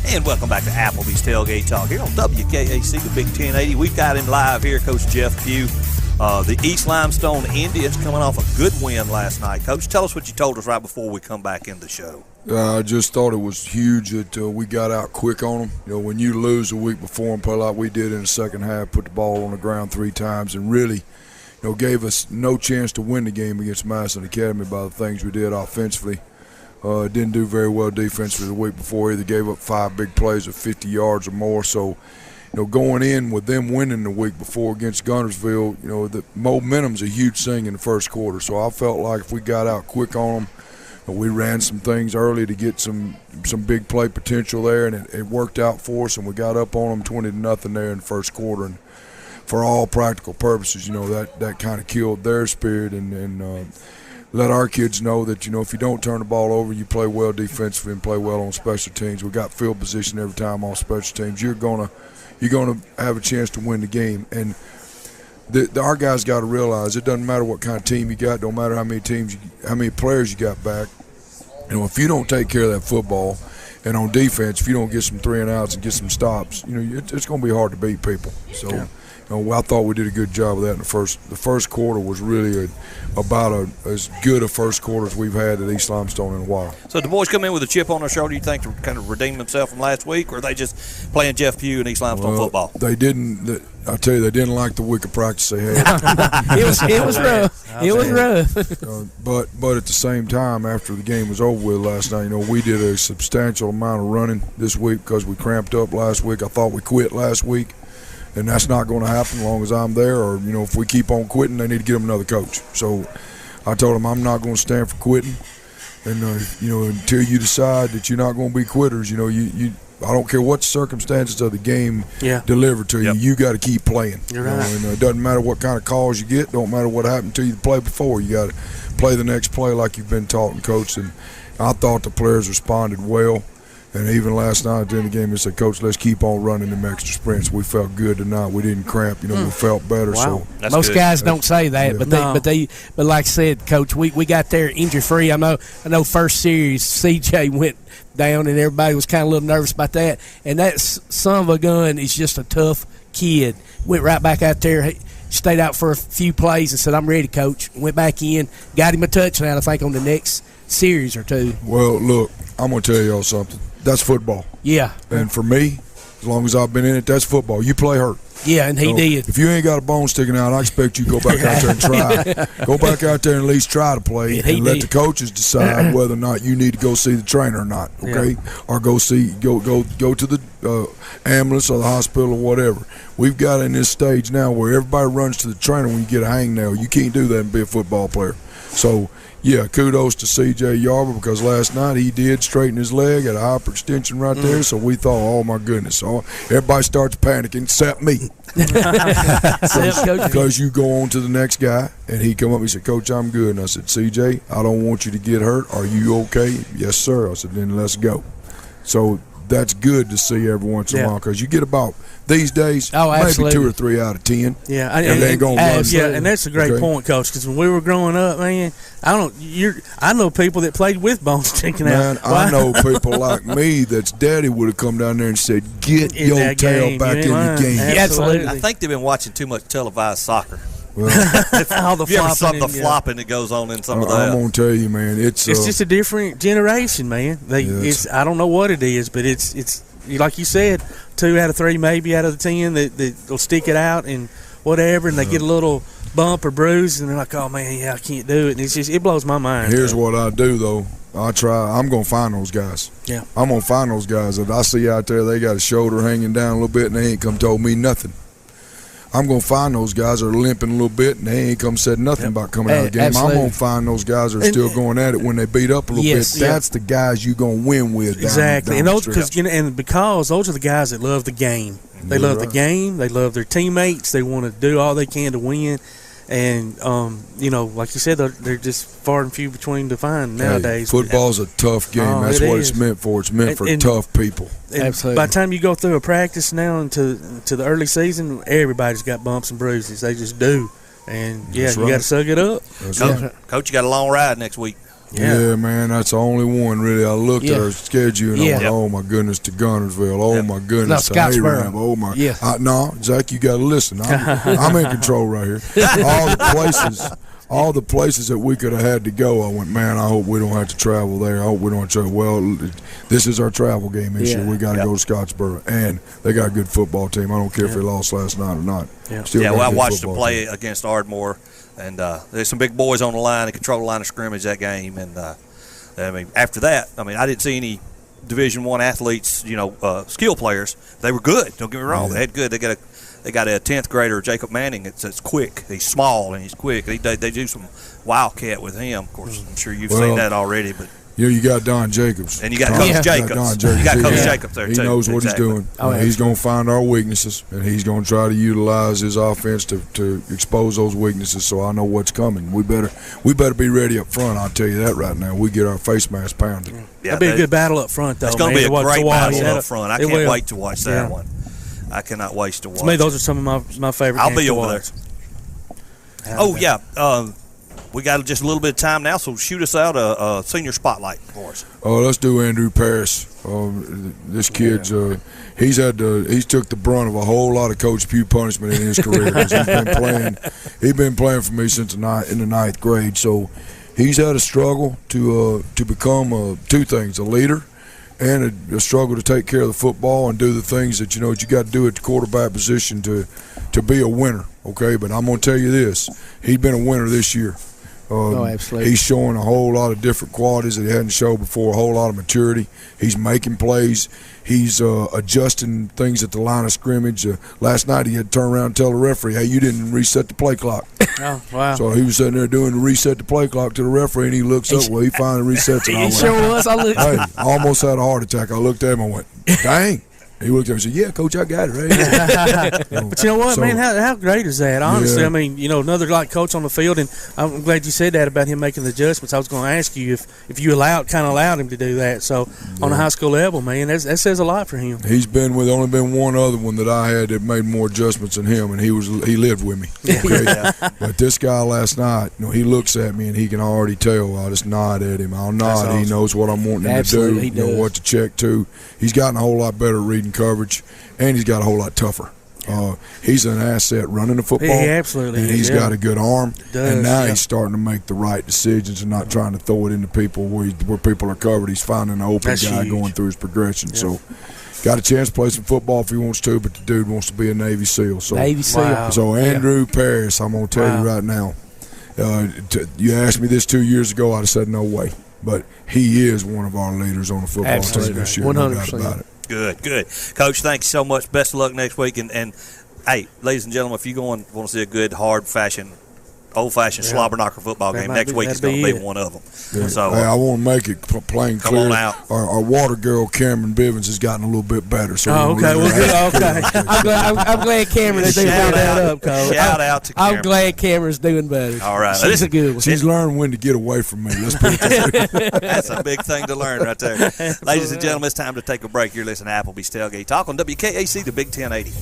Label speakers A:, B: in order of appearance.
A: And welcome back to Applebee's Tailgate Talk here on WKAC, the Big 1080. We've got him live here, Coach Jeff Pugh. The East Limestone Indians coming off a good win last night. Coach, tell us what you told us right before we come back in the show.
B: I just thought it was huge that we got out quick on them. You know, when you lose a week before and play like we did in the second half, put the ball on the ground 3 times and really, gave us no chance to win the game against Madison Academy by the things we did offensively. Didn't do very well defensively the week before either. Gave up 5 big plays of 50 yards or more. So, going in with them winning the week before against Guntersville, the momentum's a huge thing in the first quarter. So I felt like if we got out quick on them, we ran some things early to get some big play potential there, and it worked out for us, and we got up on them 20-0 there in the first quarter. And for all practical purposes, that kind of killed their spirit and let our kids know that, if you don't turn the ball over, you play well defensively and play well on special teams. We got field position every time on special teams. You're gonna have a chance to win the game. And our guys got to realize it doesn't matter what kind of team you got, don't matter how many players you got back. If you don't take care of that football, and on defense, if you don't get some 3 and outs and get some stops, it's going to be hard to beat people. So. Yeah. I thought we did a good job of that in the first. The first quarter was really about as good a first quarter as we've had at East Limestone in a while.
A: So the boys come in with a chip on their shoulder, you think, to kind of redeem themselves from last week, or are they just playing Jeff Pugh and East Limestone football?
B: They didn't. I tell you, they didn't like the week of practice they had.
C: It was rough. It was rough.
B: But at the same time, after the game was over with last night, we did a substantial amount of running this week because we cramped up last week. I thought we quit last week. And that's not going to happen as long as I'm there. Or, if we keep on quitting, they need to get them another coach. So I told them I'm not going to stand for quitting. And, until you decide that you're not going to be quitters, I don't care what the circumstances of the game deliver to you. You got to keep playing.
C: You're right.
B: And it doesn't matter what kind of calls you get. Don't matter what happened to you the play before. You got to play the next play like you've been taught and coached. And I thought the players responded well. And even last night during the game, they said, "Coach, let's keep on running them extra sprints." We felt good tonight. We didn't cramp. We felt better.
C: Wow.
B: So
C: most guys don't say that, but like I said, Coach, we got there injury free. I know. First series, CJ went down, and everybody was kind of a little nervous about that. And that son of a gun is just a tough kid. Went right back out there. Stayed out for a few plays and said, "I'm ready, Coach." Went back in, got him a touchdown, I think, on the next series or 2.
B: Well, look, I'm going to tell y'all something. That's football.
C: Yeah.
B: And for me, as long as I've been in it, that's football. You play hurt.
C: Yeah, and he did.
B: If you ain't got a bone sticking out, I expect you to go back out there and try. Go back out there and at least try to play and let the coaches decide whether or not you need to go see the trainer or not, okay? Yeah. Or go to the ambulance or the hospital or whatever. We've got in this stage now where everybody runs to the trainer when you get a hangnail. You can't do that and be a football player. So, yeah, kudos to C.J. Yarber because last night he did straighten his leg at a hyperextension right there. So we thought, oh, my goodness. So everybody starts panicking except me. Because you go on to the next guy, and he come up and he said, "Coach, I'm good." And I said, "C.J., I don't want you to get hurt. Are you okay?" "Yes, sir." I said, "Then let's go." So that's good to see every once in a while because you get about these days maybe 2 or 3 out of 10.
C: Yeah,
B: and they ain't gonna run.
D: Yeah, and that's a great point, Coach. Because when we were growing up, man, I know people that played with bones sticking out.
B: I know people like me that's daddy would have come down there and said, "Get your tail back in the game."
C: Absolutely.
A: I think they've been watching too much televised soccer.
D: Well, all the
A: flopping that goes on in some of that.
B: I'm gonna tell you, man, it's
D: just a different generation, man. I don't know what it is, but it's like you said, 2 out of 3, maybe out of the 10 that'll stick it out and whatever, and they get a little bump or bruise, and they're like, "Oh man, I can't do it." And it blows my mind.
B: Here's what I do though. I'm gonna find those guys.
D: Yeah,
B: I'm gonna find those guys that I see out there. They got a shoulder hanging down a little bit, and they ain't come told me nothing. I'm going to find those guys that are limping a little bit, and they ain't come said nothing about coming out of the game.
C: Absolutely.
B: I'm going to find those guys that are still going at it when they beat up a little bit. That's the guys you're going to win with.
D: Exactly.
B: Down
D: and because those are the guys that love the game. They love the game. They love their teammates. They want to do all they can to win. And, like you said, they're just far and few between to find nowadays.
B: Football's a tough game. That's what it's meant for. It's meant for tough people.
C: Absolutely.
D: By the time you go through a practice now into the early season, everybody's got bumps and bruises. They just do. And, you got to suck it up.
A: Coach, you got a long ride next week.
B: Yeah, man, that's the only one really. I looked at our schedule and I went, oh my goodness, to Gunnersville. Oh my goodness, to Arab. Oh my. No, Zach, you got to listen. I'm in control right here. All the places that we could have had to go, I went, man, I hope we don't have to travel there. I hope we don't have to travel. Well, this is our travel game this year. We got to go to Scottsboro. And they got a good football team. I don't care if they lost last night or not.
A: Well, I watched them play against Ardmore, and there's some big boys on the line that control the line of scrimmage that game. And, I mean, after that, I didn't see any Division I athletes, skill players. They were good. Don't get me wrong. They had good. They got a 10th grader, Jacob Manning. It's quick. He's small and he's quick. They do some wildcat with him. Of course, I'm sure you've seen that already. But
B: you got Don Jacobs.
A: And you got Coach Jacobs. You got Coach Jacobs there, too.
B: He knows what he's doing. He's going to find our weaknesses, and he's going to try to utilize his offense to expose those weaknesses, so I know what's coming. We better be ready up front, I'll tell you that right now. We get our face mask pounded.
D: That'll be a good battle up front, though.
A: It's going to be a great battle up front. I can't wait to watch that one. I cannot wait to watch.
D: To me, those are some of my favorite games.
A: I'll be over there. Oh, yeah. We got just a little bit of time now, so shoot us out a senior spotlight for us.
B: Let's do Andrew Paris. This kid's he's took the brunt of a whole lot of Coach Pugh punishment in his career. 'Cause he's been playing for me since in the ninth grade. So he's had a struggle to become two things: a leader and a struggle to take care of the football and do the things that you got to do at the quarterback position to be a winner. Okay, but I'm going to tell you this: he's been a winner this year.
C: Absolutely.
B: He's showing a whole lot of different qualities that he hadn't showed before, a whole lot of maturity. He's making plays. He's adjusting things at the line of scrimmage. Last night he had to turn around and tell the referee, hey, you didn't reset the play clock.
D: Oh, wow.
B: So he was sitting there doing the reset the play clock to the referee, and he looks up. Well, he finally resets it.
C: He sure was.
B: I almost had a heart attack. I looked at him and went, dang. He looked at me and said, yeah, Coach, I got it right.
D: But you know what, man? How great is that? Honestly, I mean, another coach on the field, and I'm glad you said that about him making the adjustments. I was going to ask you if you allowed him to do that. So on the high school level, man, that says a lot for him.
B: He's been with only been one other one that I had that made more adjustments than him, and he lived with me. Okay? But this guy last night, he looks at me and he can already tell. I'll just nod at him. I'll nod. Awesome. He knows what I'm wanting him to do.
C: He does.
B: What to check to. He's gotten a whole lot better at reading coverage, and he's got a whole lot tougher. He's an asset running the football.
D: He absolutely
B: and he's got a good arm. And now he's starting to make the right decisions and not trying to throw it into people where people are covered. He's finding an open guy going through his progression. Yeah. So got a chance to play some football if he wants to, but the dude wants to be a Navy SEAL. So,
C: Navy SEAL.
B: Wow. So Andrew Paris, I'm going to tell you right now, you asked me this 2 years ago, I'd have said no way. But he is one of our leaders on the football team this year. 100%. No doubt about it.
A: Good. Coach, thanks so much. Best of luck next week. And hey, ladies and gentlemen, if you want to see a good, old-fashioned slobber knocker football game, next week is going to be one of them.
B: Yeah. So I want to make it plain clear.
A: Come on out.
B: Our water girl, Cameron Bivens, has gotten a little bit better. So
D: okay. I'm glad Cameron's doing that up, Coach.
A: Shout out to Cameron.
C: I'm glad Cameron's doing better.
A: All right.
C: She's a good one.
B: She's learned when to get away from me. Let's put it that way.
A: That's a big thing to learn right there. Ladies and gentlemen, it's time to take a break. You're listening to Applebee's Tailgate Talk on WKAC, the Big 1080.